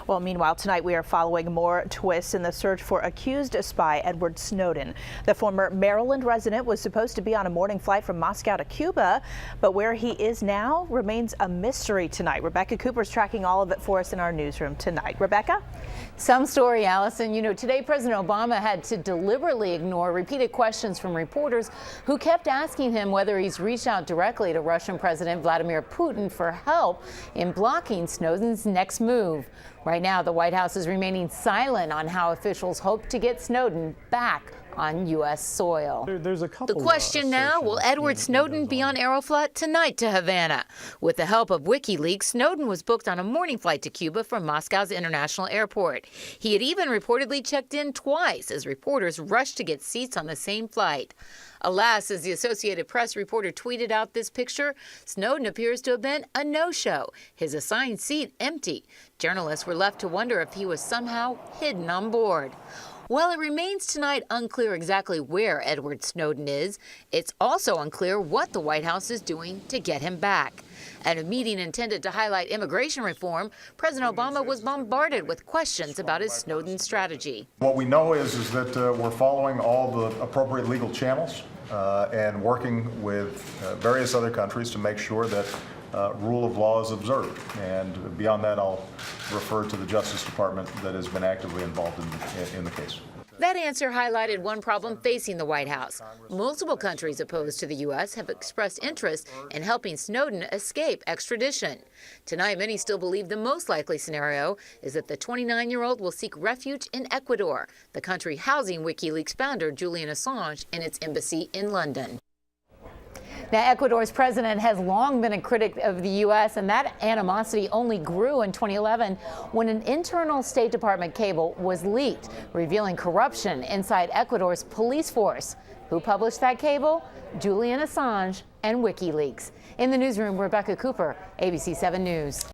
Well, meanwhile, tonight we are following more twists in the search for accused spy Edward Snowden. The former Maryland resident was supposed to be on a morning flight from Moscow to Cuba, but where he is now remains a mystery tonight. Rebecca Cooper's tracking all of it for us in our newsroom tonight. Rebecca? Some story, Allison. You know, today President Obama had to deliberately ignore repeated questions from reporters who kept asking him whether he's reached out directly to Russian President Vladimir Putin for help in blocking Snowden's next move. Right now, the White House is remaining silent on how officials hope to get Snowden back on U.S. soil. There's a couple. The question now, will Edward Snowden be on Aeroflot tonight to Havana? With the help of WikiLeaks, Snowden was booked on a morning flight to Cuba from Moscow's international airport. He had even reportedly checked in twice as reporters rushed to get seats on the same flight. Alas, as the Associated Press reporter tweeted out this picture, Snowden appears to have been a no-show, his assigned seat empty. Journalists were left to wonder if he was somehow hidden on board. While it remains tonight unclear exactly where Edward Snowden is, it's also unclear what the White House is doing to get him back. At a meeting intended to highlight immigration reform, President Obama was bombarded with questions about his Snowden strategy. What we know is that we're following all the appropriate legal channels and working with various other countries to make sure that rule of law is observed. And beyond that, I'll refer to the Justice Department that has been actively involved in the case. That answer highlighted one problem facing the White House. Multiple countries opposed to the U.S. have expressed interest in helping Snowden escape extradition. Tonight, many still believe the most likely scenario is that the 29-year-old will seek refuge in Ecuador, the country housing WikiLeaks founder Julian Assange in its embassy in London. Now, Ecuador's president has long been a critic of the U.S., and that animosity only grew in 2011 when an internal State Department cable was leaked, revealing corruption inside Ecuador's police force. Who published that cable? Julian Assange and WikiLeaks. In the newsroom, Rebecca Cooper, ABC 7 News.